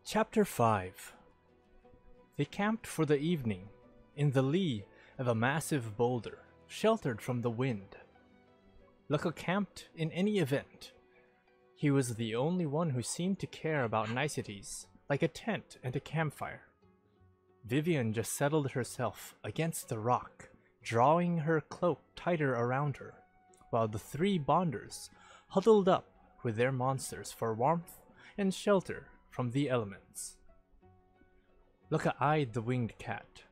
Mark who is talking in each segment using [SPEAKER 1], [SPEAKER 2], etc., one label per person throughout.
[SPEAKER 1] Chapter 5. They camped for the evening in the lee of a massive boulder, sheltered from the wind. Lukka camped in any event. He was the only one who seemed to care about niceties, like a tent and a campfire. Vivien just settled herself against the rock, drawing her cloak tighter around her, while the three bonders huddled up with their monsters for warmth and shelter from the elements. Lukka eyed the winged cat,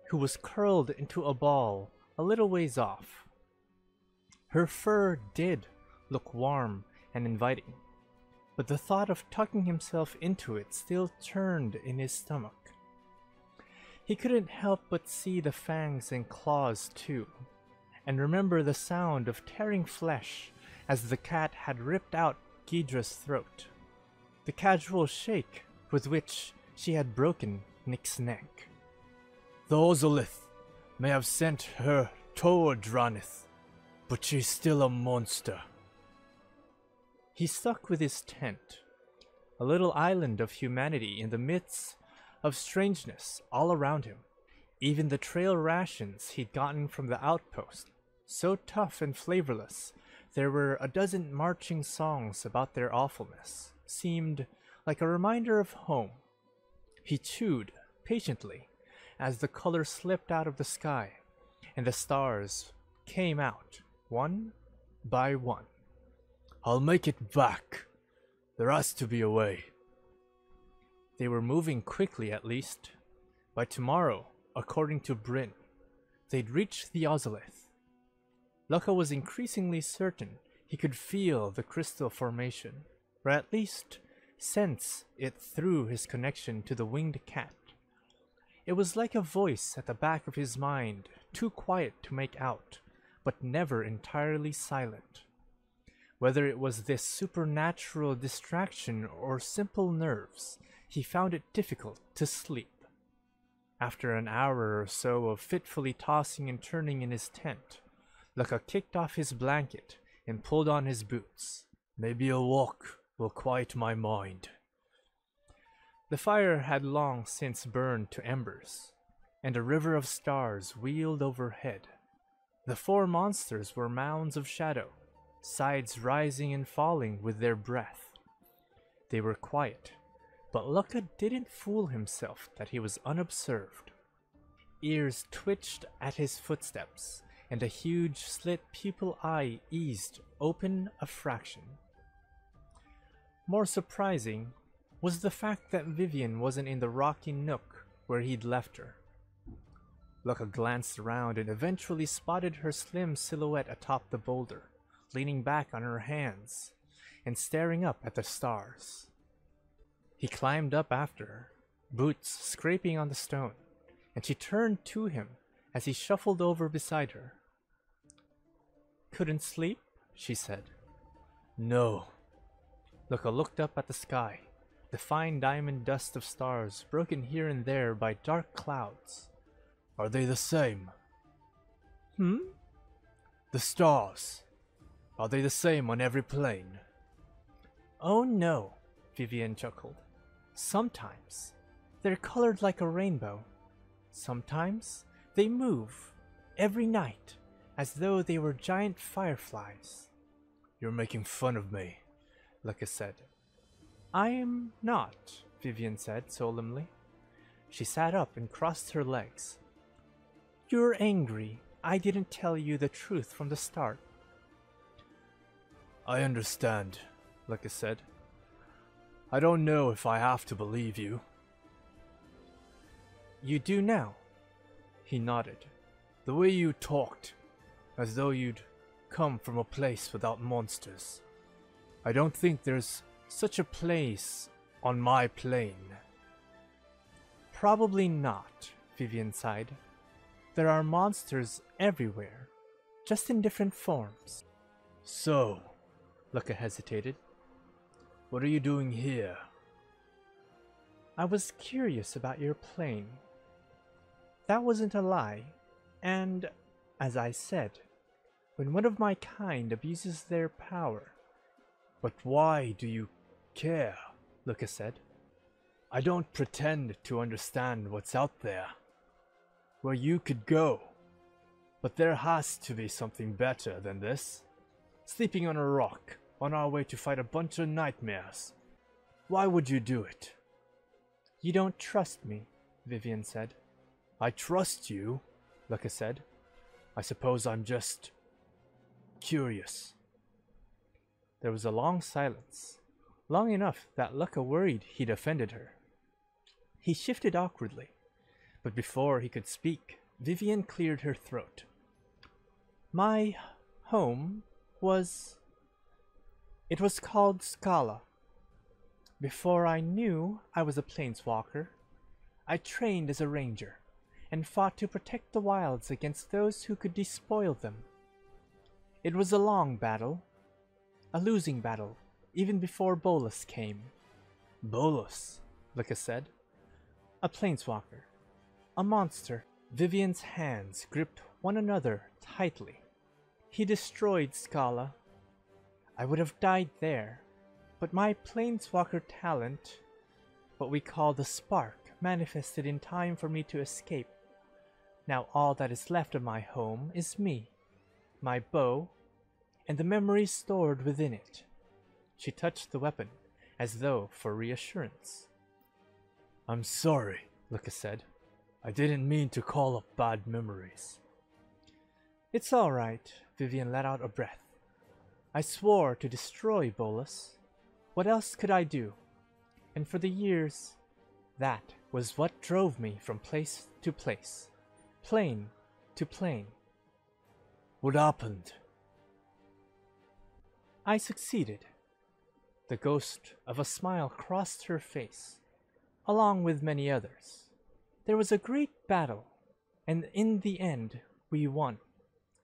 [SPEAKER 1] who was curled into a ball a little ways off. Her fur did look warm and inviting, but the thought of tucking himself into it still churned in his stomach. He couldn't help but see the fangs and claws too, and remember the sound of tearing flesh as the cat had ripped out Ghidra's throat, the casual shake with which she had broken Nick's neck.
[SPEAKER 2] The Ozolith may have sent her toward Drannith, but she's still a monster.
[SPEAKER 1] He stuck with his tent, a little island of humanity in the midst of strangeness all around him. Even the trail rations he'd gotten from the outpost, so tough and flavorless there were a dozen marching songs about their awfulness, seemed like a reminder of home. He chewed patiently as the color slipped out of the sky and the stars came out one by one.
[SPEAKER 2] I'll make it back. There has to be a way.
[SPEAKER 1] They were moving quickly at least. By tomorrow, according to Bryn, they'd reach the Ozolith. Lukka was increasingly certain he could feel the crystal formation, or at least sense it through his connection to the winged cat. It was like a voice at the back of his mind, too quiet to make out, but never entirely silent. Whether it was this supernatural distraction or simple nerves, he found it difficult to sleep. After an hour or so of fitfully tossing and turning in his tent, Lukka kicked off his blanket and pulled on his boots.
[SPEAKER 2] Maybe a walk will quiet my mind.
[SPEAKER 1] The fire had long since burned to embers, and a river of stars wheeled overhead. The four monsters were mounds of shadow, sides rising and falling with their breath. They were quiet, but Lukka didn't fool himself that he was unobserved. Ears twitched at his footsteps, and a huge slit pupil eye eased open a fraction. More surprising was the fact that Vivien wasn't in the rocky nook where he'd left her. Lukka glanced around and eventually spotted her slim silhouette atop the boulder, leaning back on her hands and staring up at the stars. He climbed up after her, boots scraping on the stone, and she turned to him as he shuffled over beside her. "Couldn't sleep?" she said.
[SPEAKER 2] No.
[SPEAKER 1] Lukka looked up at the sky, the fine diamond dust of stars broken here and there by dark clouds.
[SPEAKER 2] Are they the same?
[SPEAKER 1] The
[SPEAKER 2] stars. Are they the same on every plane?
[SPEAKER 1] Oh no, Vivien chuckled. Sometimes they're colored like a rainbow. Sometimes they move every night as though they were giant fireflies.
[SPEAKER 2] You're making fun of me, Lukka said.
[SPEAKER 1] I am not, Vivien said solemnly. She sat up and crossed her legs. You're angry. I didn't tell you the truth from the start.
[SPEAKER 2] I understand, Lukka said. I don't know if I have to believe you.
[SPEAKER 1] You do now. He nodded.
[SPEAKER 2] The way you talked, as though you'd come from a place without monsters. I don't think there's such a place on my plane.
[SPEAKER 1] Probably not, Vivien sighed. There are monsters everywhere, just in different forms.
[SPEAKER 2] So,
[SPEAKER 1] Lukka hesitated.
[SPEAKER 2] What are you doing here?
[SPEAKER 1] I was curious about your plane. That wasn't a lie, and, as I said, when one of my kind abuses their power.
[SPEAKER 2] But why do you care? Lukka said. I don't pretend to understand what's out there, where you could go. But there has to be something better than this. Sleeping on a rock, on our way to fight a bunch of nightmares. Why would you do it?
[SPEAKER 1] You don't trust me, Vivien said.
[SPEAKER 2] I trust you, Lukka said. I suppose I'm just curious.
[SPEAKER 1] There was a long silence, long enough that Lukka worried he'd offended her. He shifted awkwardly, but before he could speak, Vivien cleared her throat. My home was... It was called Scala. Before I knew I was a planeswalker, I trained as a ranger and fought to protect the wilds against those who could despoil them. It was a long battle, a losing battle, even before Bolas came.
[SPEAKER 2] Bolas,
[SPEAKER 1] Lukka said. A planeswalker, a monster. Vivien's hands gripped one another tightly. He destroyed Scala. I would have died there, but my planeswalker talent, what we call the spark, manifested in time for me to escape. Now all that is left of my home is me, my bow, and the memories stored within it. She touched the weapon, as though for reassurance.
[SPEAKER 2] I'm sorry, Lukka said. I didn't mean to call up bad memories.
[SPEAKER 1] It's all right, Vivien let out a breath. I swore to destroy Bolas. What else could I do? And for the years, that was what drove me from place to place, plane to plane.
[SPEAKER 2] What happened?
[SPEAKER 1] I succeeded. The ghost of a smile crossed her face, along with many others. There was a great battle, and in the end, we won.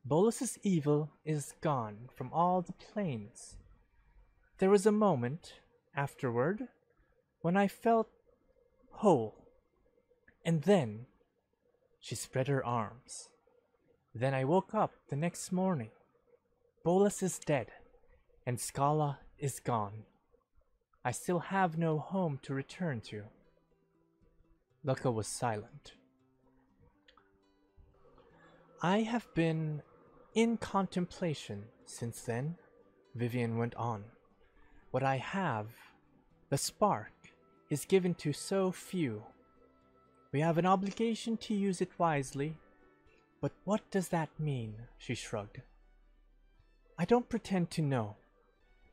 [SPEAKER 1] Bolas's evil is gone from all the planes. There was a moment, afterward, when I felt whole. And then, she spread her arms. Then I woke up the next morning. Bolas is dead, and Scala is gone. I still have no home to return to. Lukka was silent. I have been in contemplation since then, Vivien went on. What I have, the spark, is given to so few. We have an obligation to use it wisely, but what does that mean? She shrugged. I don't pretend to know,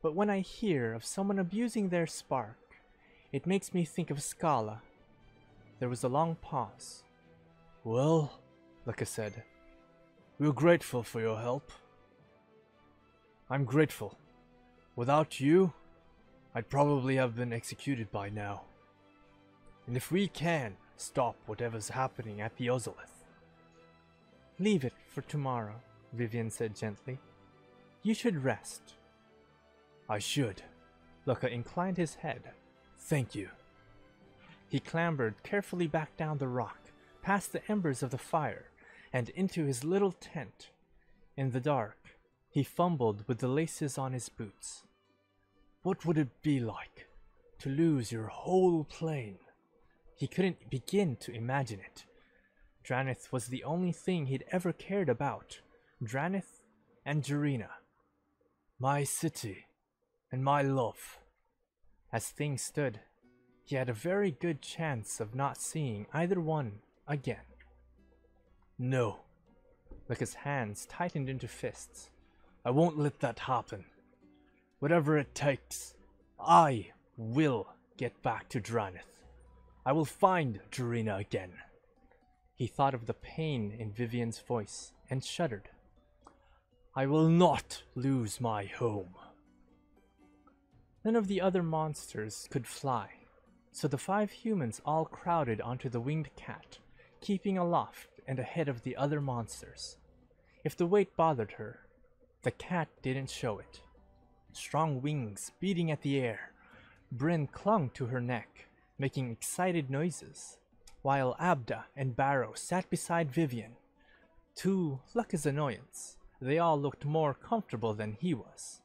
[SPEAKER 1] but when I hear of someone abusing their spark, it makes me think of Scala. There was a long pause.
[SPEAKER 2] Well, Lukka said, we're grateful for your help. I'm grateful. Without you, I'd probably have been executed by now. And if we can stop whatever's happening at the Ozolith.
[SPEAKER 1] Leave it for tomorrow, Vivien said gently. You should rest.
[SPEAKER 2] I should.
[SPEAKER 1] Lukka inclined his head.
[SPEAKER 2] Thank you.
[SPEAKER 1] He clambered carefully back down the rock, past the embers of the fire, and into his little tent. In the dark, he fumbled with the laces on his boots.
[SPEAKER 2] What would it be like to lose your whole plane?
[SPEAKER 1] He couldn't begin to imagine it. Drannith was the only thing he'd ever cared about. Drannith and Jarina.
[SPEAKER 2] My city and my love.
[SPEAKER 1] As things stood, he had a very good chance of not seeing either one again.
[SPEAKER 2] No.
[SPEAKER 1] Lukka's hands tightened into fists.
[SPEAKER 2] I won't let that happen. Whatever it takes, I will get back to Drannith. I will find Jarina again.
[SPEAKER 1] He thought of the pain in Vivien's voice and shuddered.
[SPEAKER 2] I will not lose my home.
[SPEAKER 1] None of the other monsters could fly, so the 5 humans all crowded onto the winged cat, keeping aloft and ahead of the other monsters. If the weight bothered her, the cat didn't show it. Strong wings beating at the air, Bryn clung to her neck, making excited noises, while Abda and Barrow sat beside Vivien. To Lukka's annoyance, they all looked more comfortable than he was,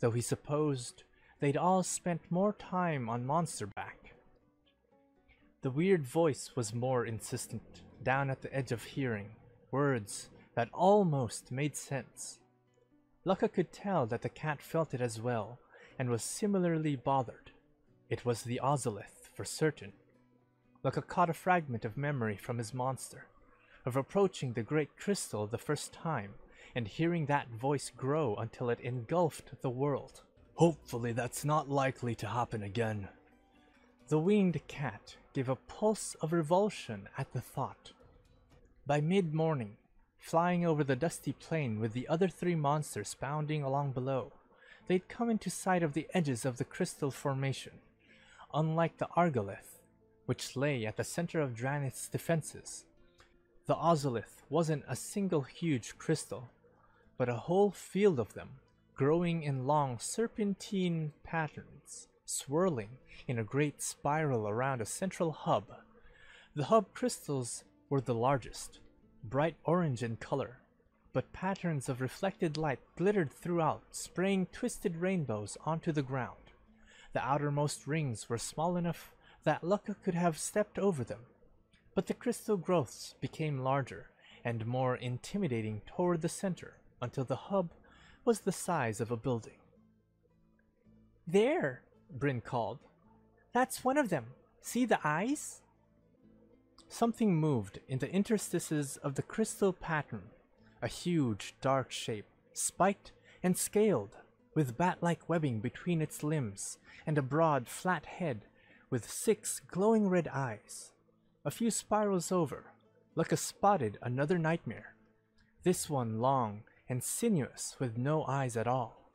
[SPEAKER 1] though he supposed they'd all spent more time on Monsterback. The weird voice was more insistent, down at the edge of hearing, words that almost made sense. Lukka could tell that the cat felt it as well, and was similarly bothered. It was the Ozolith, for certain. Lukka caught a fragment of memory from his monster, of approaching the great crystal the first time, and hearing that voice grow until it engulfed the world.
[SPEAKER 2] Hopefully that's not likely to happen again.
[SPEAKER 1] The winged cat gave a pulse of revulsion at the thought. By mid-morning, flying over the dusty plain with the other 3 monsters bounding along below, they'd come into sight of the edges of the crystal formation. Unlike the Argolith, which lay at the center of Drannith's defenses, the Ozolith wasn't a single huge crystal, but a whole field of them, growing in long serpentine patterns, swirling in a great spiral around a central hub. The hub crystals were the largest, bright orange in color, but patterns of reflected light glittered throughout, spraying twisted rainbows onto the ground. The outermost rings were small enough that Lukka could have stepped over them, but the crystal growths became larger and more intimidating toward the center until the hub was the size of a building.
[SPEAKER 3] "There," Bryn called. "That's one of them. See the eyes?"
[SPEAKER 1] Something moved in the interstices of the crystal pattern, a huge dark shape, spiked and scaled, with bat-like webbing between its limbs, and a broad, flat head with 6 glowing red eyes. A few spirals over, Lukka spotted another nightmare, this one long and sinuous with no eyes at all.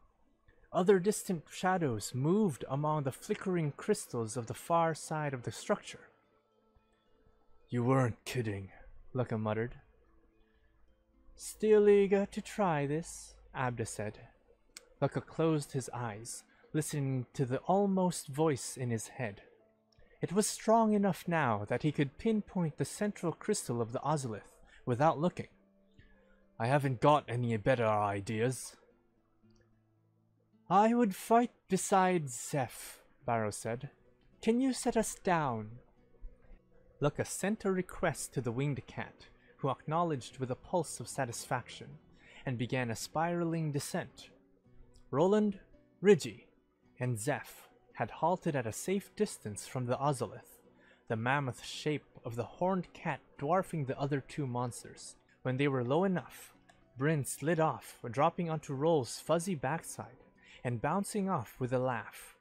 [SPEAKER 1] Other distant shadows moved among the flickering crystals of the far side of the structure.
[SPEAKER 2] "You weren't kidding,"
[SPEAKER 1] Lukka muttered. "Still eager to try this," Abda said. Lukka closed his eyes, listening to the almost voice in his head. It was strong enough now that he could pinpoint the central crystal of the Ozolith without looking.
[SPEAKER 2] "I haven't got any better ideas."
[SPEAKER 1] "I would fight beside Zeph," Barrow said. "Can you set us down?" Lukka sent a request to the winged cat, who acknowledged with a pulse of satisfaction, and began a spiraling descent. Roland, Rigi, and Zeph had halted at a safe distance from the Ozolith, the mammoth shape of the horned cat dwarfing the other 2 monsters. When they were low enough, Bryn slid off, dropping onto Roll's fuzzy backside and bouncing off with a laugh.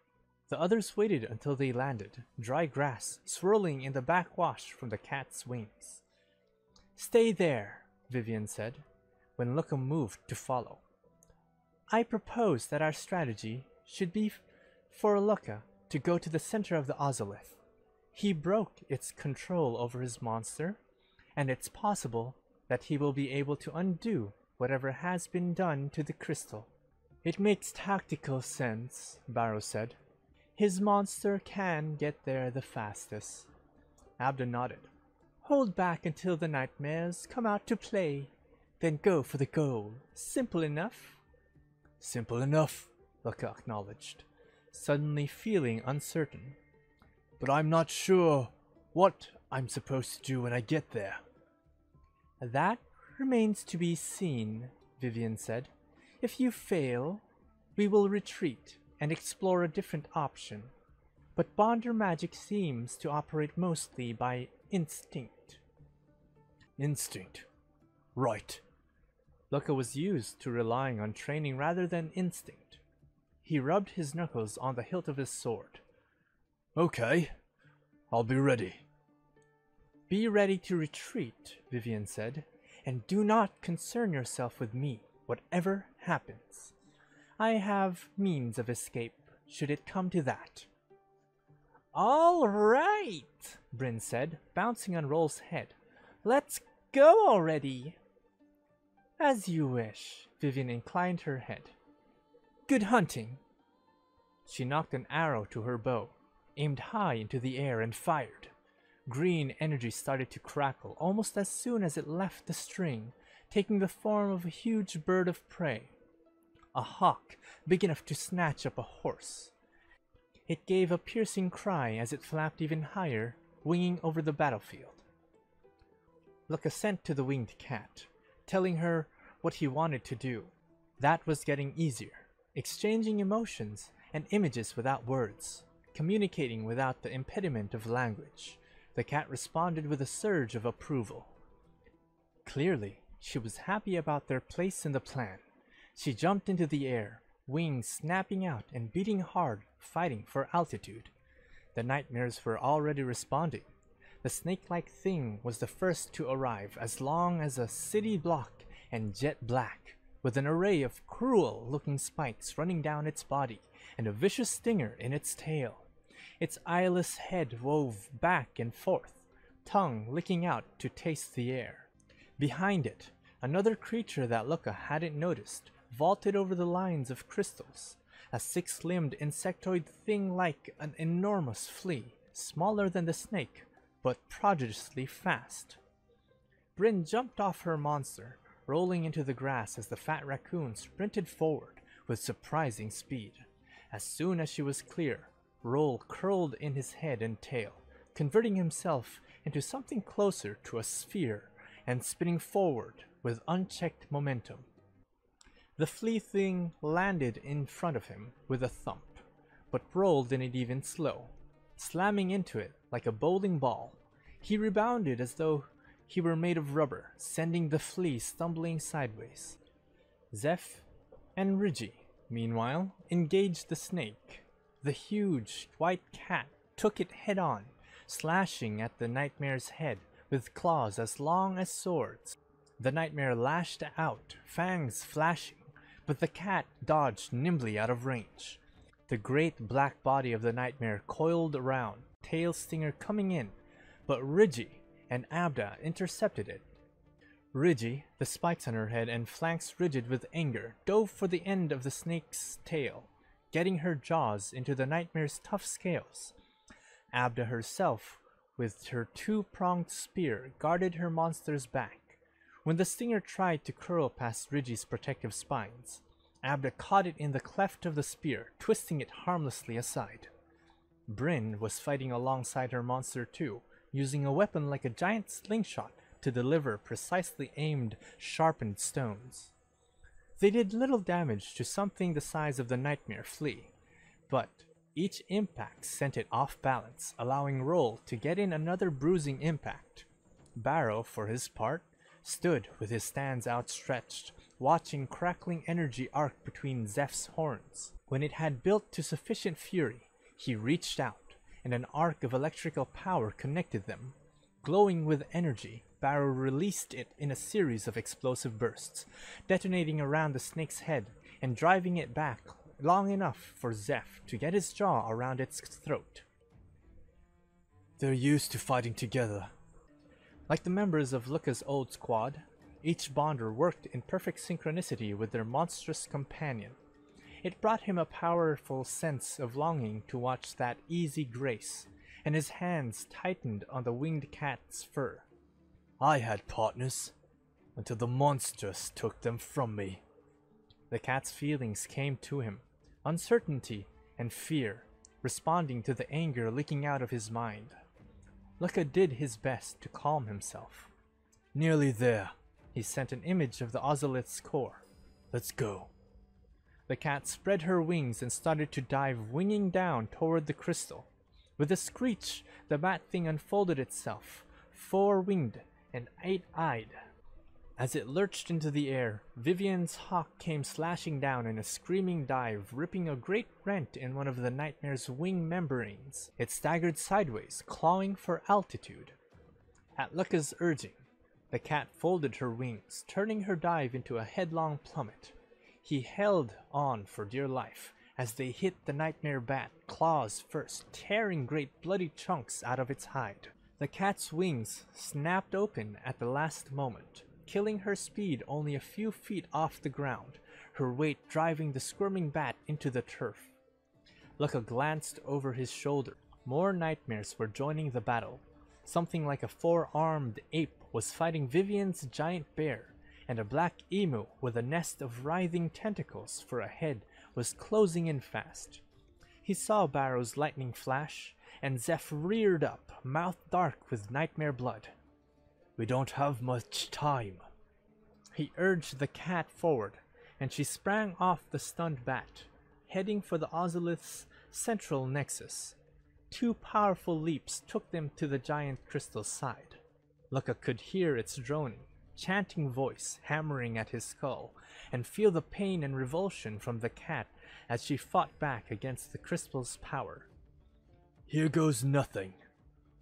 [SPEAKER 1] The others waited until they landed, dry grass swirling in the backwash from the cat's wings. "Stay there," Vivien said, when Lukka moved to follow. "I propose that our strategy should be for Lukka to go to the center of the Ozolith. He broke its control over his monster, and it's possible that he will be able to undo whatever has been done to the crystal." "It makes tactical sense," Barrow said. "His monster can get there the fastest." Abda nodded. "Hold back until the nightmares come out to play, then go for the goal. Simple enough."
[SPEAKER 2] "Simple enough,"
[SPEAKER 1] Lukka acknowledged, suddenly feeling uncertain.
[SPEAKER 2] "But I'm not sure what I'm supposed to do when I get there."
[SPEAKER 1] "That remains to be seen," Vivien said. "If you fail, we will retreat and explore a different option. But Bonder magic seems to operate mostly by instinct."
[SPEAKER 2] "Instinct. Right."
[SPEAKER 1] Lukka was used to relying on training rather than instinct. He rubbed his knuckles on the hilt of his sword.
[SPEAKER 2] "Okay. I'll be ready."
[SPEAKER 1] "Be ready to retreat," Vivien said, "and do not concern yourself with me, whatever happens. I have means of escape, should it come to that." "All right," Bryn said, bouncing on Roll's head. "Let's go already." "As you wish," Vivien inclined her head. "Good hunting." She knocked an arrow to her bow, aimed high into the air, and fired. Green energy started to crackle almost as soon as it left the string, taking the form of a huge bird of prey. A hawk big enough to snatch up a horse. It gave a piercing cry as it flapped even higher, winging over the battlefield. Lukka sent to the winged cat, telling her what he wanted to do. That was getting easier, exchanging emotions and images without words, communicating without the impediment of language. The cat responded with a surge of approval. Clearly, she was happy about their place in the plan. She jumped into the air, wings snapping out and beating hard, fighting for altitude. The nightmares were already responding. The snake-like thing was the first to arrive, as long as a city block and jet black, with an array of cruel-looking spikes running down its body and a vicious stinger in its tail. Its eyeless head wove back and forth, tongue licking out to taste the air. Behind it, another creature that Lukka hadn't noticed vaulted over the lines of crystals, a six-limbed insectoid thing like an enormous flea, smaller than the snake, but prodigiously fast. Bryn jumped off her monster, rolling into the grass as the fat raccoon sprinted forward with surprising speed. As soon as she was clear, Roll curled in his head and tail, converting himself into something closer to a sphere and spinning forward with unchecked momentum. The flea thing landed in front of him with a thump, but Roll didn't even slow, slamming into it like a bowling ball. He rebounded as though he were made of rubber, sending the flea stumbling sideways. Zeph and Rigi, meanwhile, engaged the snake. The huge white cat took it head-on, slashing at the nightmare's head with claws as long as swords. The nightmare lashed out, fangs flashing, but the cat dodged nimbly out of range. The great black body of the nightmare coiled around, tail stinger coming in, but Rigi and Abda intercepted it. Rigi, the spikes on her head and flanks rigid with anger, dove for the end of the snake's tail, getting her jaws into the nightmare's tough scales. Abda herself, with her two-pronged spear, guarded her monster's back. When the stinger tried to curl past Rigi's protective spines, Abda caught it in the cleft of the spear, twisting it harmlessly aside. Bryn was fighting alongside her monster too, using a weapon like a giant slingshot to deliver precisely aimed, sharpened stones. They did little damage to something the size of the nightmare flea, but each impact sent it off balance, allowing Roll to get in another bruising impact. Barrow, for his part, stood with his stands outstretched, watching crackling energy arc between Zeph's horns. When it had built to sufficient fury, he reached out, and an arc of electrical power connected them. Glowing with energy, Barrow released it in a series of explosive bursts, detonating around the snake's head and driving it back long enough for Zeph to get his jaw around its throat.
[SPEAKER 2] They're used to fighting together.
[SPEAKER 1] Like the members of Lukka's old squad, each bonder worked in perfect synchronicity with their monstrous companion. It brought him a powerful sense of longing to watch that easy grace, and his hands tightened on the winged cat's fur.
[SPEAKER 2] I had partners, until the monstrous took them from me.
[SPEAKER 1] The cat's feelings came to him, uncertainty and fear, responding to the anger leaking out of his mind. Lukka did his best to calm himself.
[SPEAKER 2] Nearly there.
[SPEAKER 1] He sent an image of the ozolith's core.
[SPEAKER 2] Let's go.
[SPEAKER 1] The cat spread her wings and started to dive, winging down toward the crystal. With a screech, the bat thing unfolded itself, four-winged and eight-eyed. As it lurched into the air, Vivien's hawk came slashing down in a screaming dive, ripping a great rent in one of the nightmare's wing membranes. It staggered sideways, clawing for altitude. At Lukka's urging, the cat folded her wings, turning her dive into a headlong plummet. He held on for dear life as they hit the nightmare bat, claws first, tearing great bloody chunks out of its hide. The cat's wings snapped open at the last moment, killing her speed only a few feet off the ground, her weight driving the squirming bat into the turf. Lukka glanced over his shoulder. More nightmares were joining the battle. Something like a four-armed ape was fighting Vivien's giant bear, and a black emu with a nest of writhing tentacles for a head was closing in fast. He saw Barrow's lightning flash and Zeph reared up, mouth dark with nightmare blood.
[SPEAKER 2] We don't have much time.
[SPEAKER 1] He urged the cat forward, and she sprang off the stunned bat, heading for the Ozolith's central nexus. 2 powerful leaps took them to the giant crystal's side. Lukka could hear its droning, chanting voice hammering at his skull, and feel the pain and revulsion from the cat as she fought back against the crystal's power.
[SPEAKER 2] Here goes nothing.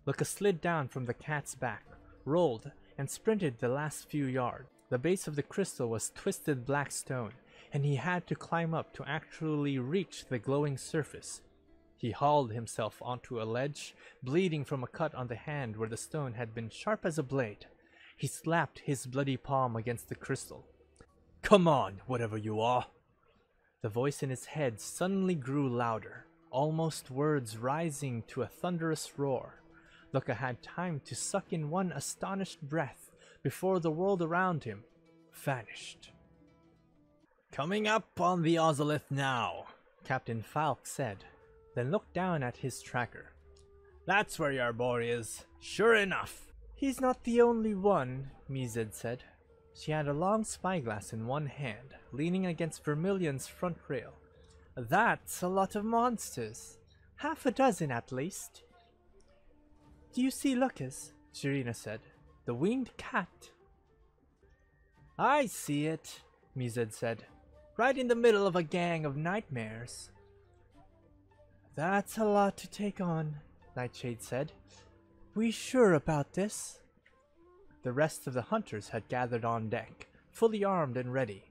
[SPEAKER 1] Lukka slid down from the cat's back, rolled, and sprinted the last few yards. The base of the crystal was twisted black stone, and he had to climb up to actually reach the glowing surface. He hauled himself onto a ledge, bleeding from a cut on the hand where the stone had been sharp as a blade. He slapped his bloody palm against the crystal.
[SPEAKER 2] Come on, whatever you are.
[SPEAKER 1] The voice in his head suddenly grew louder, almost words rising to a thunderous roar. Lukka had time to suck in one astonished breath before the world around him vanished.
[SPEAKER 2] Coming up on the Ozolith now,
[SPEAKER 1] Captain Falk said, then looked down at his tracker.
[SPEAKER 2] That's where your boy is, sure enough.
[SPEAKER 1] He's not the only one, Mized said. She had a long spyglass in one hand, leaning against Vermilion's front rail. That's a lot of monsters. 6 at least. Do you see Lukka's? Jirina said. The winged cat. I see it, Mized said. Right in the middle of a gang of nightmares. That's a lot to take on, Nightshade said. We sure about this? The rest of the hunters had gathered on deck, fully armed and ready.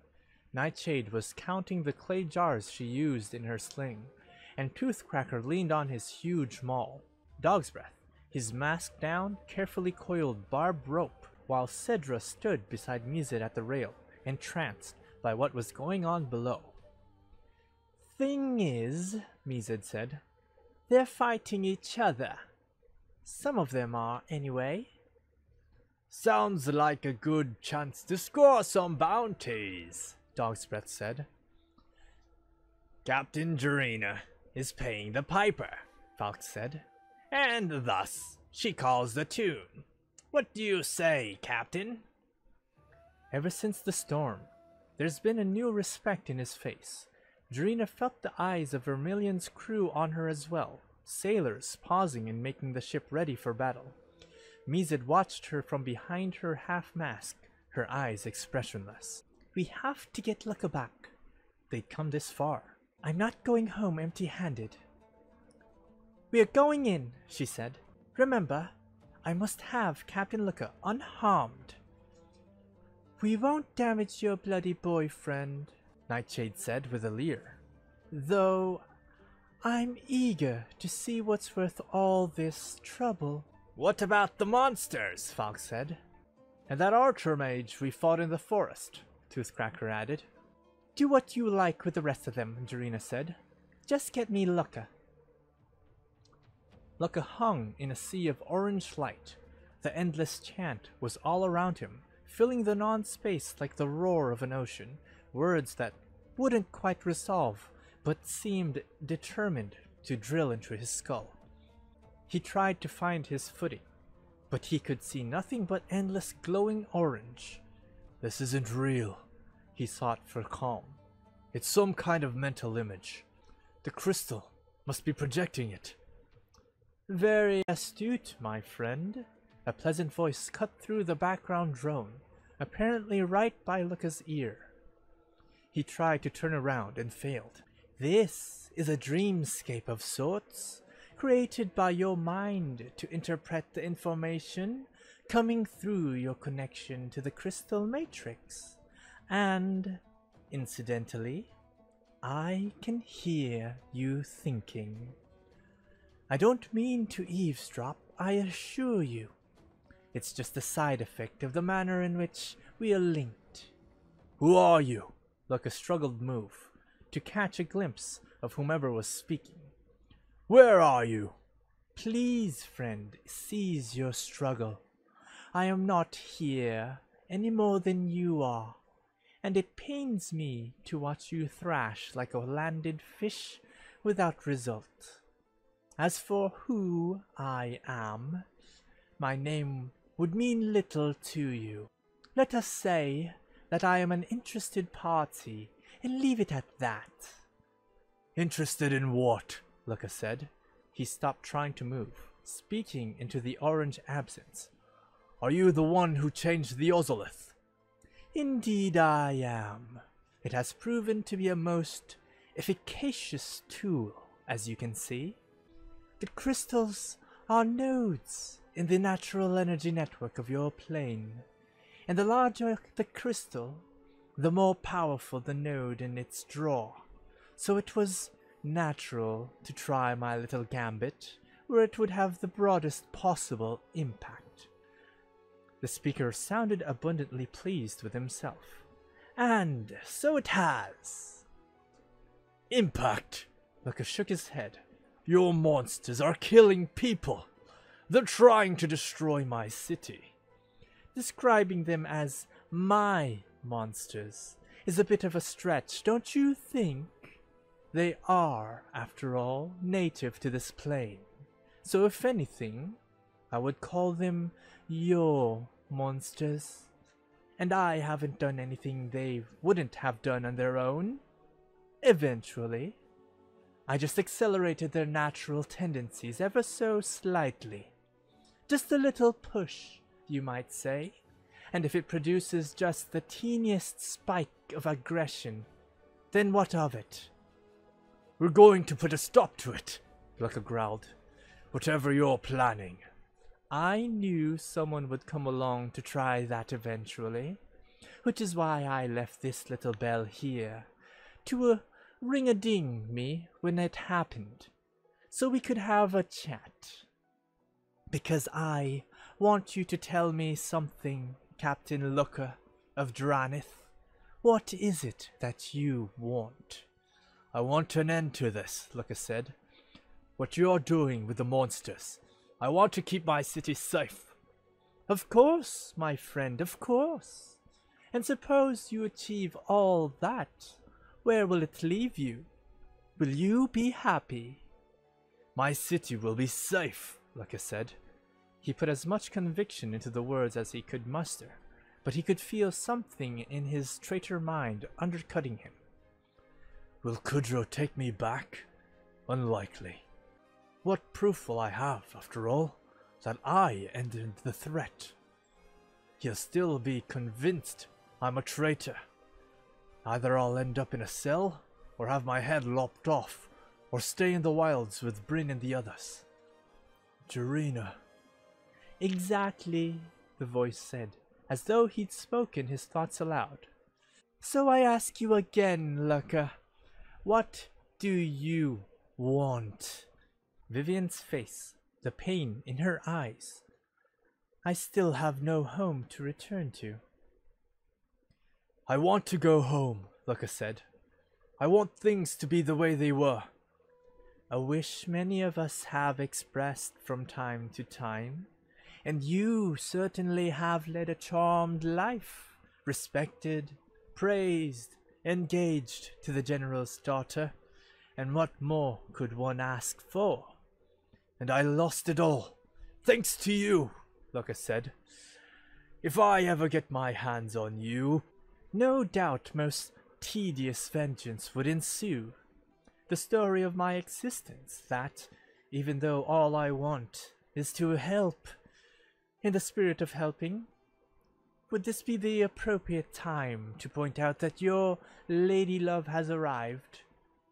[SPEAKER 1] Nightshade was counting the clay jars she used in her sling, and Toothcracker leaned on his huge maul. Dog's Breath, his mask down, carefully coiled barbed rope, while Cedra stood beside Mized at the rail, entranced by what was going on below. Thing is, Mized said, they're fighting each other. Some of them are, anyway.
[SPEAKER 2] Sounds like a good chance to score some bounties, Dog's Breath said. Captain Jirina is paying the piper, Falk said, and thus she calls the tune. What do you say, Captain?
[SPEAKER 1] Ever since the storm, there's been a new respect in his face. Jirina felt the eyes of Vermilion's crew on her as well, sailors pausing and making the ship ready for battle. Mized watched her from behind her half-mask, her eyes expressionless. We have to get Lukka back. They'd come this far. I'm not going home empty-handed. We're going in, she said. Remember, I must have Captain Lukka unharmed. We won't damage your bloody boyfriend, Nightshade said with a leer. Though, I'm eager to see what's worth all this trouble.
[SPEAKER 2] What about the monsters? Falk said.
[SPEAKER 1] And that archer mage we fought in the forest, Toothcracker added. Do what you like with the rest of them, Jirina said. Just get me Lukka. Lukka hung in a sea of orange light. The endless chant was all around him, filling the non-space like the roar of an ocean, words that wouldn't quite resolve, but seemed determined to drill into his skull. He tried to find his footing, but he could see nothing but endless glowing orange.
[SPEAKER 2] This isn't real,
[SPEAKER 1] he sought for calm.
[SPEAKER 2] It's some kind of mental image. The crystal must be projecting it.
[SPEAKER 1] Very astute, my friend. A pleasant voice cut through the background drone, apparently right by Lukka's ear. He tried to turn around and failed. This is a dreamscape of sorts, created by your mind to interpret the information coming through your connection to the crystal matrix. And, incidentally, I can hear you thinking. I don't mean to eavesdrop, I assure you. It's just a side effect of the manner in which we are linked.
[SPEAKER 2] Who are you?
[SPEAKER 1] Lukka struggled move to catch a glimpse of whomever was speaking.
[SPEAKER 2] Where are you?
[SPEAKER 1] Please, friend, cease your struggle. I am not here any more than you are, and it pains me to watch you thrash like a landed fish without result.
[SPEAKER 3] As for who I am, my name would mean little to you. Let us say that I am an interested party, and leave it at that.
[SPEAKER 2] Interested in what?
[SPEAKER 1] Lukka said. He stopped trying to move, speaking into the orange absence.
[SPEAKER 2] Are you the one who changed the Ozolith?
[SPEAKER 3] Indeed I am. It has proven to be a most efficacious tool, as you can see. The crystals are nodes in the natural energy network of your plane, and the larger the crystal, the more powerful the node in its draw. So it was natural to try my little gambit where it would have the broadest possible impact.
[SPEAKER 1] The speaker sounded abundantly pleased with himself.
[SPEAKER 3] And so it has.
[SPEAKER 2] Impact?
[SPEAKER 1] Lukka shook his head.
[SPEAKER 2] Your monsters are killing people. They're trying to destroy my city.
[SPEAKER 3] Describing them as my monsters is a bit of a stretch, don't you think? They are, after all, native to this plane. So if anything, I would call them your monsters. And I haven't done anything they wouldn't have done on their own. Eventually. I just accelerated their natural tendencies ever so slightly. Just a little push, you might say. And if it produces just the teeniest spike of aggression, then what of it?
[SPEAKER 2] We're going to put a stop to it, Lukka growled. Whatever you're planning.
[SPEAKER 3] I knew someone would come along to try that eventually, which is why I left this little bell here, to ring-a-ding me when it happened, so we could have a chat. Because I want you to tell me something, Captain Lukka of Drannith. What is it that you want?
[SPEAKER 2] I want an end to this, Lukka said. What you're doing with the monsters. I want to keep my city safe.
[SPEAKER 3] Of course, my friend, of course. And suppose you achieve all that, where will it leave you? Will you be happy?
[SPEAKER 2] My city will be safe, Lukka said.
[SPEAKER 1] He put as much conviction into the words as he could muster, but he could feel something in his traitor mind undercutting him.
[SPEAKER 2] Will Kudro take me back? Unlikely. What proof will I have, after all, that I ended the threat? He'll still be convinced I'm a traitor. Either I'll end up in a cell, or have my head lopped off, or stay in the wilds with Bryn and the others. Jarina.
[SPEAKER 3] Exactly, the voice said, as though he'd spoken his thoughts aloud. So I ask you again, Lukka, what do you want?
[SPEAKER 1] Vivien's face, the pain in her eyes.
[SPEAKER 3] I still have no home to return to.
[SPEAKER 2] I want to go home, Lukka said. I want things to be the way they were.
[SPEAKER 3] A wish many of us have expressed from time to time, and you certainly have led a charmed life, respected, praised, engaged to the General's daughter, and what more could one ask for?
[SPEAKER 2] And I lost it all, thanks to you, Lukka said. If I ever get my hands on you,
[SPEAKER 3] no doubt most tedious vengeance would ensue. The story of my existence, that, even though all I want is to help, in the spirit of helping, would this be the appropriate time to point out that your lady love has arrived?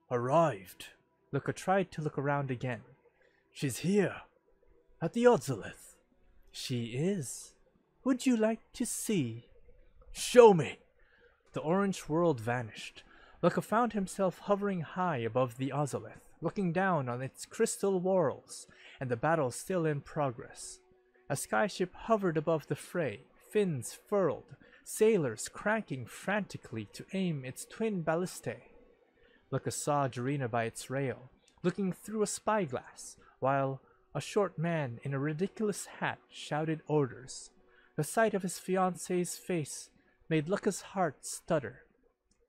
[SPEAKER 2] Arrived?
[SPEAKER 1] Lukka tried to look around again.
[SPEAKER 2] She's here, at the Ozolith.
[SPEAKER 3] She is. Would you like to see?
[SPEAKER 2] Show me!
[SPEAKER 1] The orange world vanished. Lukka found himself hovering high above the Ozolith, looking down on its crystal whorls, and the battle still in progress. A skyship hovered above the fray, fins furled, sailors cranking frantically to aim its twin ballistae. Lukka saw Jarina by its rail, looking through a spyglass, while a short man in a ridiculous hat shouted orders. The sight of his fiancée's face made Lukka's heart stutter.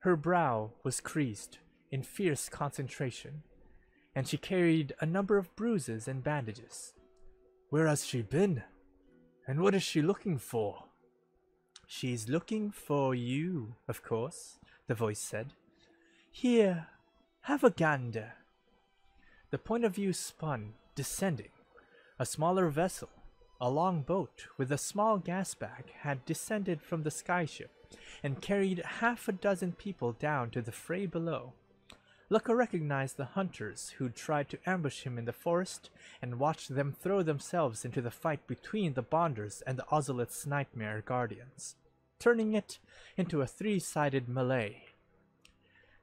[SPEAKER 1] Her brow was creased in fierce concentration,
[SPEAKER 3] and she carried a number of bruises and bandages.
[SPEAKER 2] Where has she been? And what is she looking for?
[SPEAKER 3] She's looking for you, of course, the voice said. Here, have a gander. The point of view spun, descending. A smaller vessel, a long boat with a small gas bag, had descended from the skyship and carried half a dozen people down to the fray below. Lukka recognized the hunters who'd tried to ambush him in the forest and watched them throw themselves into the fight between the Bonders and the Ozolith's nightmare guardians, turning it into a three-sided melee.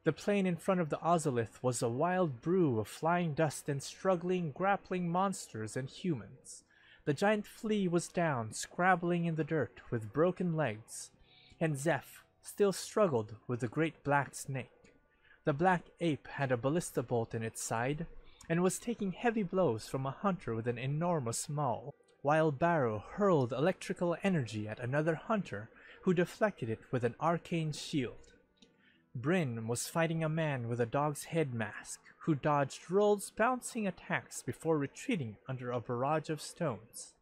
[SPEAKER 3] The plain in front of the Ozolith was a wild brew of flying dust and struggling, grappling monsters and humans. The giant flea was down, scrabbling in the dirt with broken legs, and Zeph still struggled with the great black snake. The black ape had a ballista bolt in its side, and was taking heavy blows from a hunter with an enormous maul, while Barrow hurled electrical energy at another hunter who deflected it with an arcane shield. Bryn was fighting a man with a dog's head mask, who dodged Roll's bouncing attacks before retreating under a barrage of stones.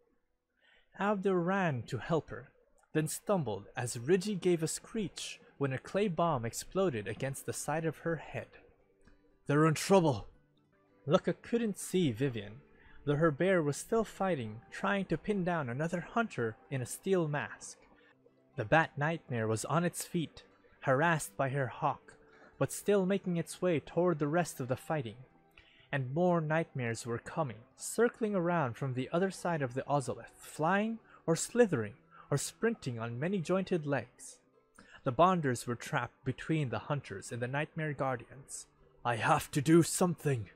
[SPEAKER 3] Abda ran to help her, then stumbled as Ridgie gave a screech when a clay bomb exploded against the side of her head.
[SPEAKER 2] They're in trouble!
[SPEAKER 3] Lukka couldn't see Vivien, though her bear was still fighting, trying to pin down another hunter in a steel mask. The bat nightmare was on its feet, harassed by her hawk, but still making its way toward the rest of the fighting. And more nightmares were coming, circling around from the other side of the Ozolith, flying or slithering or sprinting on many jointed legs. The Bonders were trapped between the hunters and the nightmare guardians.
[SPEAKER 2] I have to do something.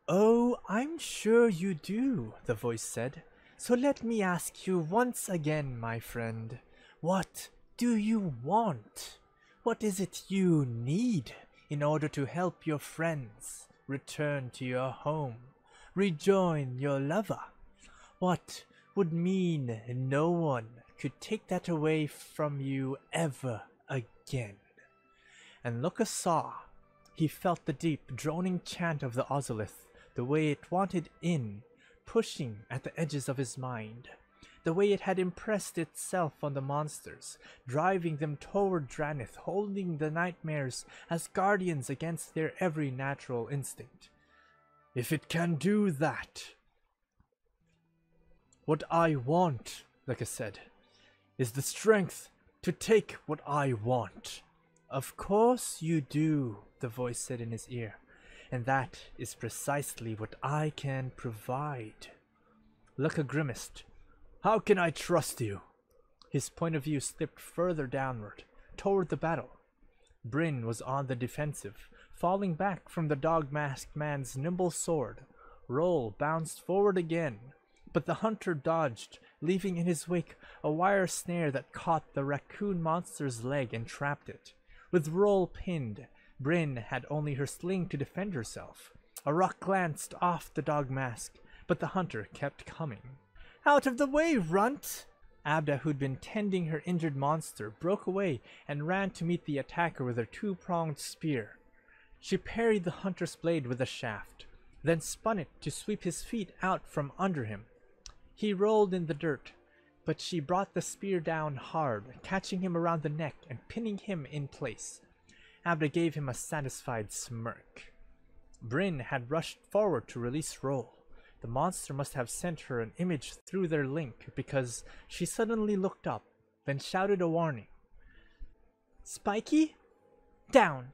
[SPEAKER 3] Oh, I'm sure you do, the voice said. So let me ask you once again, my friend. What do you want? What is it you need in order to help your friends return to your home, rejoin your lover? What would mean no one could take that away from you ever again? And Lukka saw. He felt the deep, droning chant of the Ozolith, the way it wanted in, pushing at the edges of his mind. The way it had impressed itself on the monsters, driving them toward Drannith, holding the nightmares as guardians against their every natural instinct.
[SPEAKER 2] If it can do that, what I want, Lukka said, is the strength to take what I want.
[SPEAKER 3] Of course you do, the voice said in his ear, and that is precisely what I can provide. Lukka grimaced.
[SPEAKER 2] How can I trust you?
[SPEAKER 3] His point of view slipped further downward, toward the battle. Bryn was on the defensive, falling back from the dog-masked man's nimble sword. Roll bounced forward again, but the hunter dodged, leaving in his wake a wire snare that caught the raccoon monster's leg and trapped it. With Roll pinned, Bryn had only her sling to defend herself. A rock glanced off the dog mask, but the hunter kept coming. Out of the way, runt! Abda, who'd been tending her injured monster, broke away and ran to meet the attacker with her two-pronged spear. She parried the hunter's blade with a shaft, then spun it to sweep his feet out from under him. He rolled in the dirt, but she brought the spear down hard, catching him around the neck and pinning him in place. Abda gave him a satisfied smirk. Bryn had rushed forward to release Roll. The monster must have sent her an image through their link, because she suddenly looked up, then shouted a warning. Spiky? Down!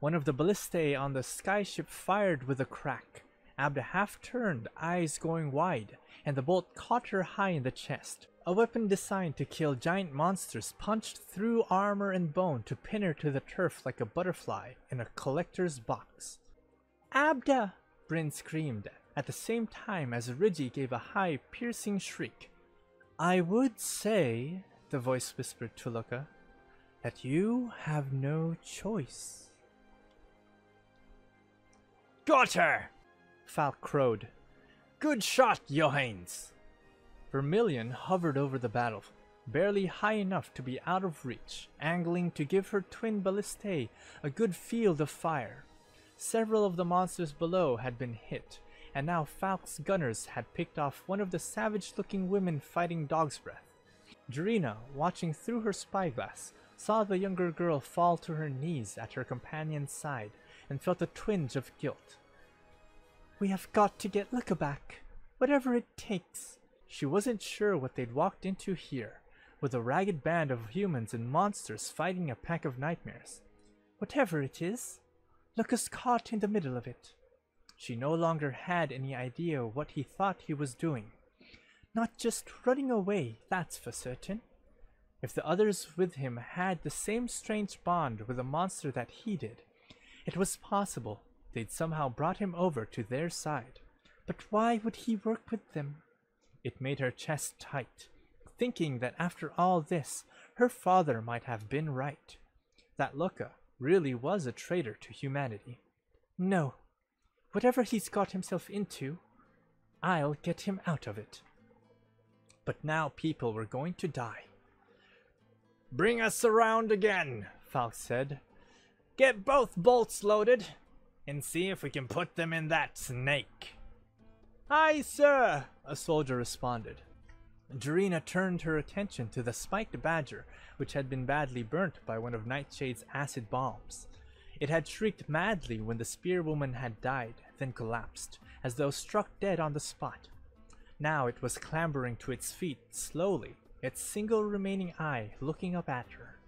[SPEAKER 3] One of the ballistae on the skyship fired with a crack. Abda half-turned, eyes going wide, and the bolt caught her high in the chest. A weapon designed to kill giant monsters punched through armor and bone to pin her to the turf like a butterfly in a collector's box. Abda! Bryn screamed, at the same time as Ridgie gave a high, piercing shriek. I would say, the voice whispered to Lukka, that you have no choice.
[SPEAKER 2] Got her!
[SPEAKER 3] Falk crowed.
[SPEAKER 2] Good shot, Johannes!
[SPEAKER 3] Vermilion hovered over the battle, barely high enough to be out of reach, angling to give her twin ballistae a good field of fire.
[SPEAKER 1] Several of the monsters below had been hit, and now Falk's gunners had picked off one of the savage-looking women fighting Dog's Breath. Drina, watching through her spyglass, saw the younger girl fall to her knees at her companion's side and felt a twinge of guilt. "We have got to get Lukka back, whatever it takes." She wasn't sure what they'd walked into here, with a ragged band of humans and monsters fighting a pack of nightmares. Whatever it is, Lukka's caught in the middle of it. She no longer had any idea what he thought he was doing. Not just running away, that's for certain. If the others with him had the same strange bond with the monster that he did, it was possible they'd somehow brought him over to their side. But why would he work with them? It made her chest tight, thinking that after all this, her father might have been right. That Lukka really was a traitor to humanity. No, whatever he's got himself into, I'll get him out of it. But now people were going to die. "Bring us around again," Falk said. "Get both bolts loaded, and see if we can put them in that snake." "Aye, sir," a soldier responded. Drina turned her attention to the spiked badger, which had been badly burnt by one of Nightshade's acid bombs. It had shrieked madly when the spearwoman had died, then collapsed, as though struck dead on the spot. Now it was clambering to its feet slowly, its single remaining eye looking up at her.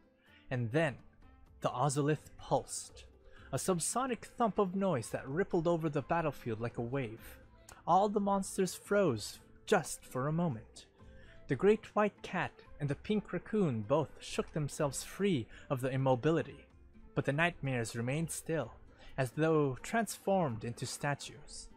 [SPEAKER 1] And then the ozolith pulsed, a subsonic thump of noise that rippled over the battlefield like a wave. All the monsters froze just for a moment. The great white cat and the pink raccoon both shook themselves free of the immobility, but the nightmares remained still, as though transformed into statues.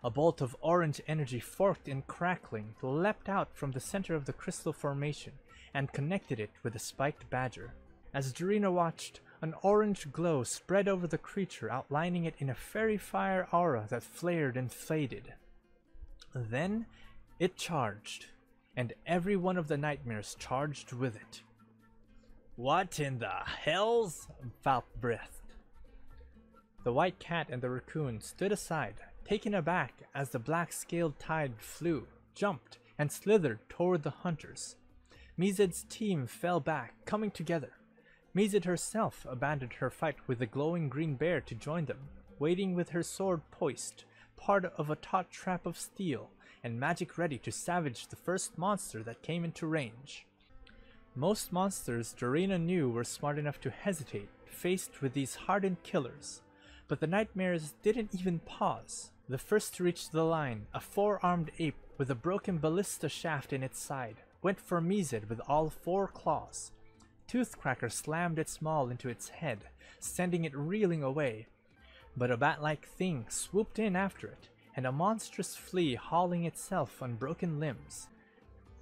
[SPEAKER 1] A bolt of orange energy, forked and crackling, leapt out from the center of the crystal formation and connected it with the spiked badger. As Drina watched, an orange glow spread over the creature, outlining it in a fairy fire aura that flared and faded. Then it charged, and every one of the nightmares charged with it. "What in the hells?" Falk breathed. The white cat and the raccoon stood aside, taken aback as the black-scaled tide flew, jumped, and slithered toward the hunters. Mized's team fell back, coming together. Mized herself abandoned her fight with the glowing green bear to join them, waiting with her sword poised, part of a taut trap of steel, and magic ready to savage the first monster that came into range. Most monsters Drina knew were smart enough to hesitate, faced with these hardened killers, but the nightmares didn't even pause. The first to reach the line, a four-armed ape with a broken ballista shaft in its side, went for Mized with all four claws. Toothcracker slammed its maul into its head, sending it reeling away, but a bat-like thing swooped in after it, and a monstrous flea hauling itself on broken limbs.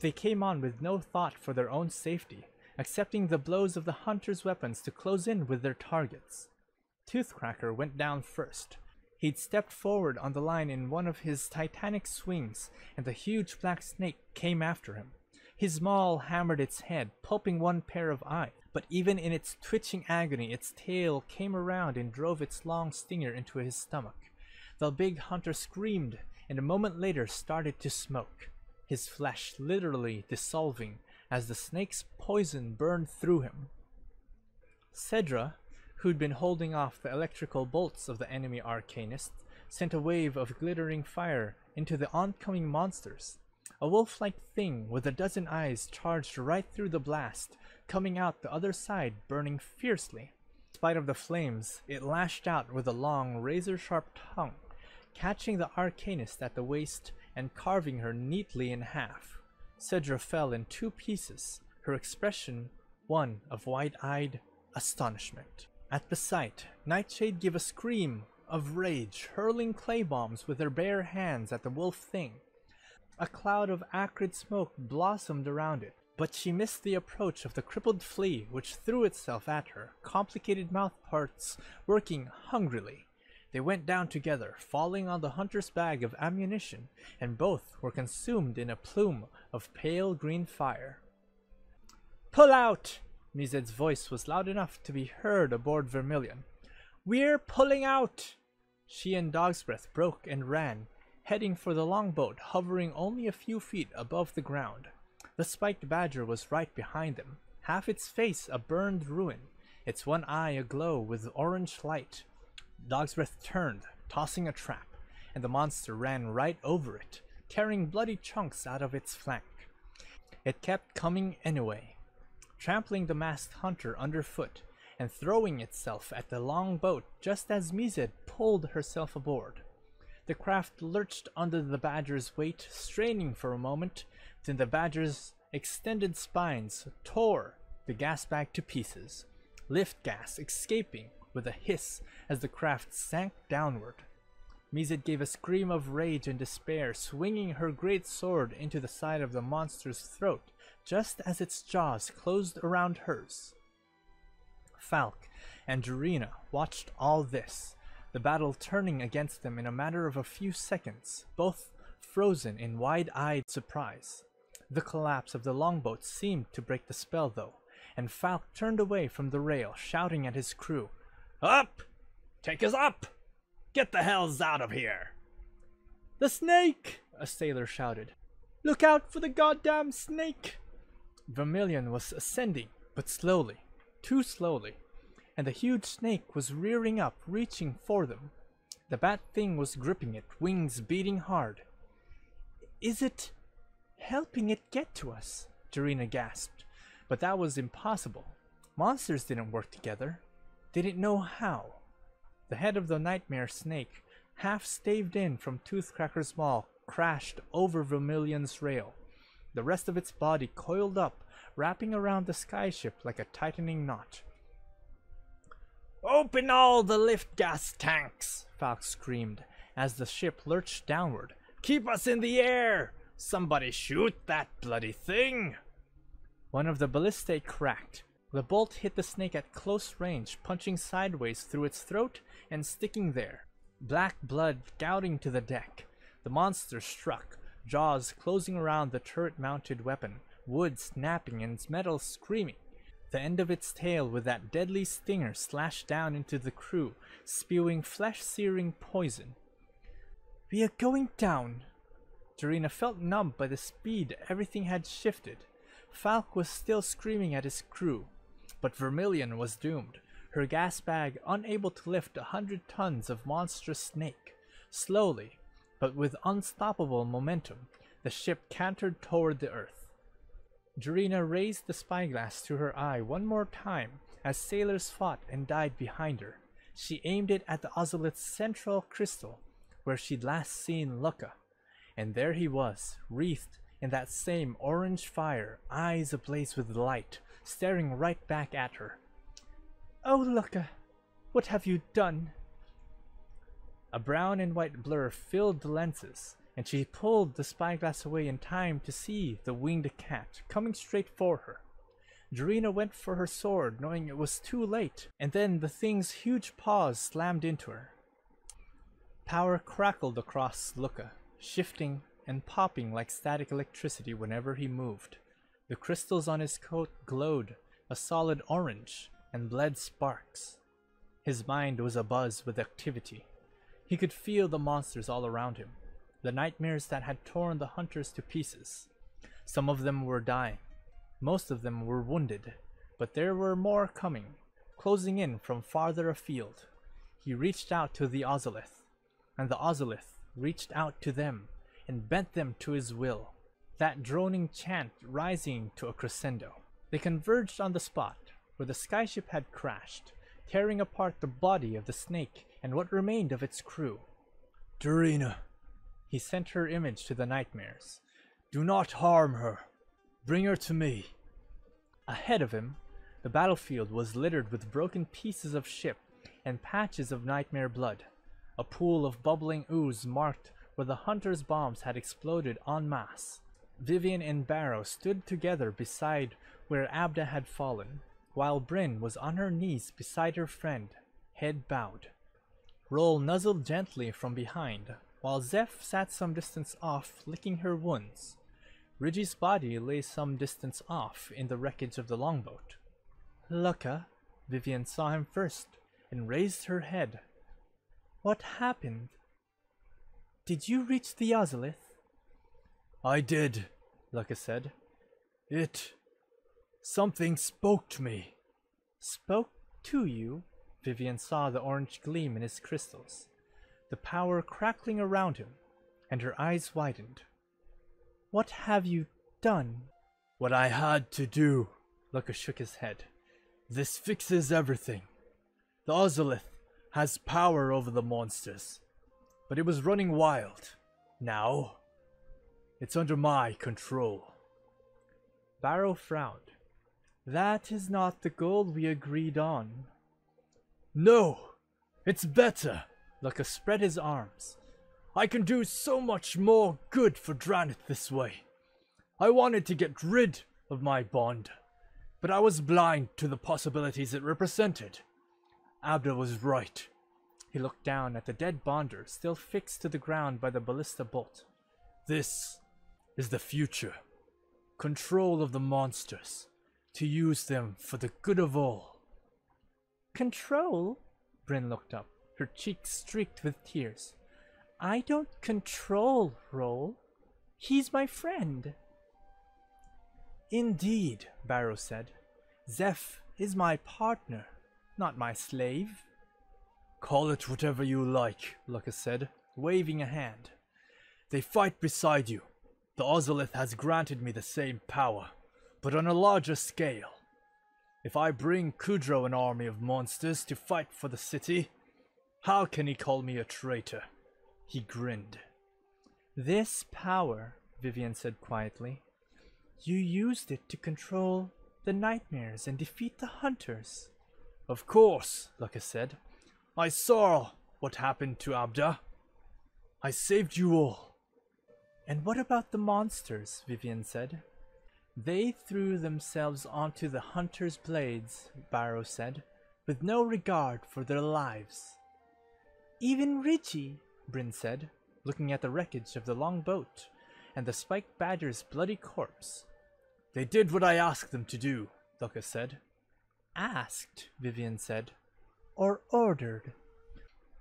[SPEAKER 1] They came on with no thought for their own safety, accepting the blows of the hunter's weapons to close in with their targets. Toothcracker went down first. He'd stepped forward on the line in one of his titanic swings, and the huge black snake came after him. His maul hammered its head, pulping one pair of eyes, but even in its twitching agony, its tail came around and drove its long stinger into his stomach. The big hunter screamed, and a moment later started to smoke, his flesh literally dissolving as the snake's poison burned through him. Cedra, who'd been holding off the electrical bolts of the enemy arcanist, sent a wave of glittering fire into the oncoming monsters. A wolf-like thing with a dozen eyes charged right through the blast, coming out the other side burning fiercely. In spite of the flames, it lashed out with a long, razor-sharp tongue, catching the arcanist at the waist and carving her neatly in half. Cedra fell in two pieces, her expression one of wide-eyed astonishment. At the sight, Nightshade gave a scream of rage, hurling clay bombs with her bare hands at the wolf thing. A cloud of acrid smoke blossomed around it, but she missed the approach of the crippled flea, which threw itself at her, complicated mouth parts working hungrily. They went down together, falling on the hunter's bag of ammunition, and both were consumed in a plume of pale green fire. "Pull out!" Mized's voice was loud enough to be heard aboard Vermilion. "We're pulling out!" She and Dog's Breath broke and ran, heading for the longboat hovering only a few feet above the ground. The spiked badger was right behind them, half its face a burned ruin, its one eye aglow with orange light. Dog's Breath turned, tossing a trap, and the monster ran right over it, tearing bloody chunks out of its flank. It kept coming anyway, trampling the masked hunter underfoot and throwing itself at the longboat just as Mized pulled herself aboard. The craft lurched under the badger's weight, straining for a moment, then the badger's extended spines tore the gas bag to pieces, lift gas escaping with a hiss as the craft sank downward. Mized gave a scream of rage and despair, swinging her great sword into the side of the monster's throat just as its jaws closed around hers. Falk and Drannith watched all this, the battle turning against them in a matter of a few seconds, both frozen in wide-eyed surprise. The collapse of the longboat seemed to break the spell, though, and Falk turned away from the rail, shouting at his crew, "Up! Take us up! Get the hells out of here!"
[SPEAKER 3] "The snake!" a sailor shouted. "Look out for the goddamn snake!"
[SPEAKER 1] Vermilion was ascending, but slowly, too slowly, and the huge snake was rearing up, reaching for them. The bat thing was gripping it, wings beating hard.
[SPEAKER 3] "Is it helping it get to us?"
[SPEAKER 1] Drannith gasped, but that was impossible. Monsters didn't work together. They didn't know how. The head of the nightmare snake, half staved in from Toothcracker's maw, crashed over Vermilion's rail. The rest of its body coiled up, wrapping around the skyship like a tightening knot. "Open all the lift gas tanks!" Falk screamed as the ship lurched downward. "Keep us in the air! Somebody shoot that bloody thing!" One of the ballistae cracked. The bolt hit the snake at close range, punching sideways through its throat and sticking there. Black blood gouting to the deck. The monster struck, jaws closing around the turret-mounted weapon, wood snapping and metal screaming. The end of its tail with that deadly stinger slashed down into the crew, spewing flesh-searing poison.
[SPEAKER 3] "We are going down."
[SPEAKER 1] Drannith felt numbed by the speed everything had shifted. Falk was still screaming at his crew, but Vermilion was doomed, her gas bag unable to lift 100 tons of monstrous snake. Slowly, but with unstoppable momentum, the ship cantered toward the earth. Drannith raised the spyglass to her eye one more time as sailors fought and died behind her. She aimed it at the ozolith's central crystal, where she'd last seen Lukka, and there he was, wreathed in that same orange fire, eyes ablaze with light, staring right back at her.
[SPEAKER 3] "Oh, Lukka, what have you done?"
[SPEAKER 1] A brown and white blur filled the lenses, and she pulled the spyglass away in time to see the winged cat coming straight for her. Drannith went for her sword, knowing it was too late, and then the thing's huge paws slammed into her. Power crackled across Lukka, shifting and popping like static electricity whenever he moved. The crystals on his coat glowed a solid orange and bled sparks. His mind was abuzz with activity. He could feel the monsters all around him, the nightmares that had torn the hunters to pieces. Some of them were dying. Most of them were wounded, but there were more coming, closing in from farther afield. He reached out to the ozolith, and the ozolith reached out to them and bent them to his will, that droning chant rising to a crescendo. They converged on the spot where the skyship had crashed, tearing apart the body of the snake and what remained of its crew.
[SPEAKER 2] "Drannith,"
[SPEAKER 1] he sent her image to the nightmares.
[SPEAKER 2] "Do not harm her. Bring her to me."
[SPEAKER 1] Ahead of him, the battlefield was littered with broken pieces of ship and patches of nightmare blood. A pool of bubbling ooze marked where the hunters' bombs had exploded en masse. Vivien and Barrow stood together beside where Abda had fallen, while Bryn was on her knees beside her friend, head bowed. Roll nuzzled gently from behind, while Zeph sat some distance off, licking her wounds. Ridgie's body lay some distance off in the wreckage of the longboat.
[SPEAKER 3] "Lukka,"
[SPEAKER 1] Vivien saw him first,
[SPEAKER 3] and raised her head. What happened? Did you reach the Ozolith?
[SPEAKER 2] I did, Lukka said. Something spoke to me.
[SPEAKER 3] Spoke to you? Vivien saw the orange gleam in his crystals, the power crackling around him, and her eyes widened. What have you done?
[SPEAKER 2] What I had to do, Lukka shook his head. This fixes everything. The Ozolith has power over the monsters, but it was running wild. Now, it's under my control.
[SPEAKER 3] Barrow frowned. That is not the goal we agreed on.
[SPEAKER 2] No, it's better.
[SPEAKER 3] Lukka spread his arms.
[SPEAKER 2] I can do so much more good for Drannith this way. I wanted to get rid of my bond, but I was blind to the possibilities it represented. Abda was right.
[SPEAKER 3] He looked down at the dead bonder still fixed to the ground by the ballista bolt.
[SPEAKER 2] This is the future. Control of the monsters. To use them for the good of all.
[SPEAKER 3] Control? Bryn looked up, her cheeks streaked with tears. I don't control Roll. He's my friend. Indeed, Barrow said. Zeph is my partner, not my slave.
[SPEAKER 2] Call it whatever you like, Lukka said, waving a hand. They fight beside you. The Ozolith has granted me the same power, but on a larger scale. If I bring Kudro an army of monsters to fight for the city, how can he call me a traitor? He grinned.
[SPEAKER 3] This power, Vivien said quietly, you used it to control the nightmares and defeat the hunters.
[SPEAKER 2] Of course, Lukka said. I saw what happened to Abda. I saved you all.
[SPEAKER 3] And what about the monsters? Vivien said. They threw themselves onto the hunters' blades, Barrow said, with no regard for their lives. Even Richie, Bryn said, looking at the wreckage of the long boat and the spiked badger's bloody corpse.
[SPEAKER 2] They did what I asked them to do, Lukka said.
[SPEAKER 3] Asked, Vivien said. Or ordered.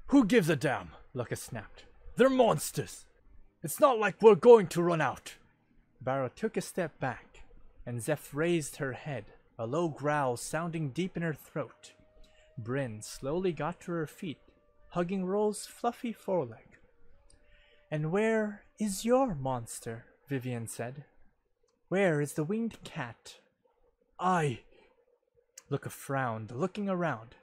[SPEAKER 2] Who gives a damn? Lukka snapped. They're monsters. It's not like we're going to run out.
[SPEAKER 3] Barrow took a step back, and Zeph raised her head, a low growl sounding deep in her throat. Bryn slowly got to her feet, hugging Roll's fluffy foreleg. And where is your monster? Vivien said. Where is the winged cat? Lukka frowned, looking around.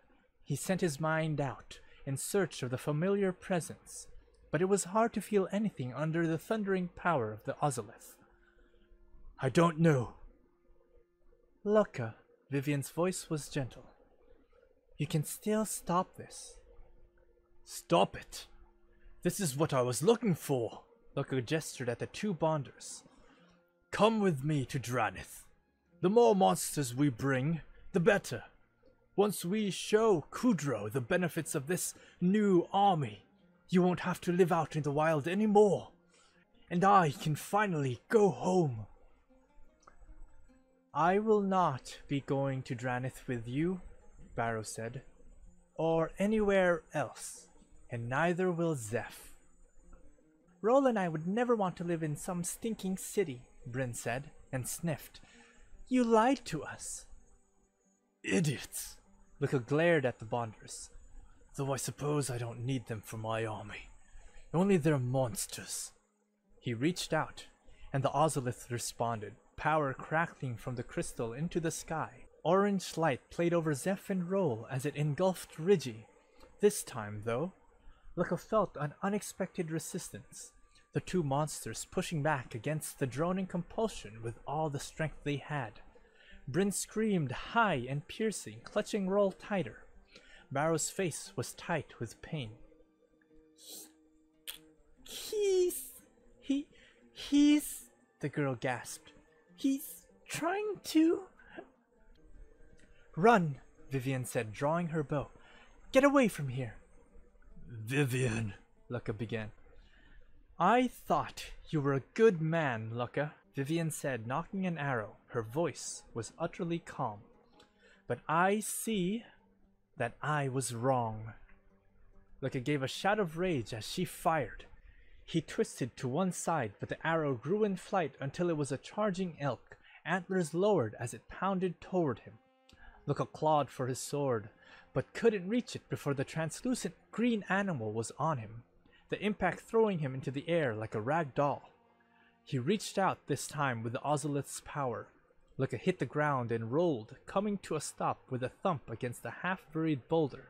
[SPEAKER 3] He sent his mind out, in search of the familiar presence, but it was hard to feel anything under the thundering power of the Ozolith.
[SPEAKER 2] I don't know.
[SPEAKER 3] Lukka, Vivien's voice was gentle. You can still stop this.
[SPEAKER 2] Stop it? This is what I was looking for.
[SPEAKER 3] Lukka gestured at the two bonders.
[SPEAKER 2] Come with me to Drannith. The more monsters we bring, the better. Once we show Kudro the benefits of this new army, you won't have to live out in the wild anymore. And I can finally go home.
[SPEAKER 3] I will not be going to Drannith with you, Barrow said, or anywhere else, and neither will Zeph. Roll and I would never want to live in some stinking city, Bryn said, and sniffed. You lied to us.
[SPEAKER 2] Idiots.
[SPEAKER 3] Lukka glared at the bonders.
[SPEAKER 2] Though I suppose I don't need them for my army. Only they're monsters.
[SPEAKER 3] He reached out, and the Ozolith responded, power crackling from the crystal into the sky. Orange light played over Zeph and Roll as it engulfed Rigi. This time, though, Lukka felt an unexpected resistance, the two monsters pushing back against the droning compulsion with all the strength they had. Bryn screamed high and piercing, clutching Roll tighter. Barrow's face was tight with pain. He's... the girl gasped. He's trying to... Run, Vivien said, drawing her bow. Get away from here.
[SPEAKER 2] Vivien,
[SPEAKER 3] Lukka began. I thought you were a good man, Lukka, Vivien said, knocking an arrow. Her voice was utterly calm. But I see... that I was wrong. Lukka gave a shout of rage as she fired. He twisted to one side, but the arrow grew in flight until it was a charging elk, antlers lowered as it pounded toward him. Lukka clawed for his sword, but couldn't reach it before the translucent green animal was on him, the impact throwing him into the air like a rag doll. He reached out this time with the ozolith's power. Lukka hit the ground and rolled, coming to a stop with a thump against a half-buried boulder.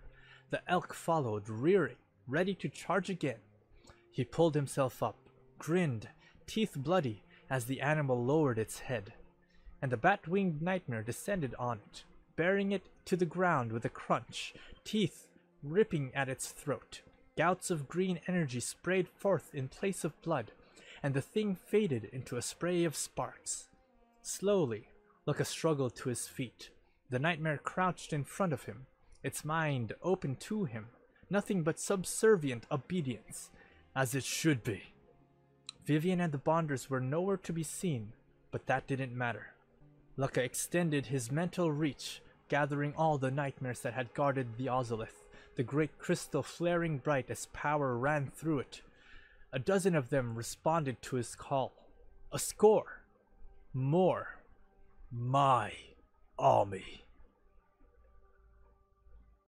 [SPEAKER 3] The elk followed, rearing, ready to charge again. He pulled himself up, grinned, teeth bloody, as the animal lowered its head, and the bat-winged nightmare descended on it, bearing it to the ground with a crunch, teeth ripping at its throat. Gouts of green energy sprayed forth in place of blood, and the thing faded into a spray of sparks. Slowly, Lukka struggled to his feet. The nightmare crouched in front of him, its mind open to him, nothing but subservient obedience, as it should be. Vivien and the Bonders were nowhere to be seen, but that didn't matter. Lukka extended his mental reach, gathering all the nightmares that had guarded the ozolith, the great crystal flaring bright as power ran through it. A dozen of them responded to his call. A score. More. My army.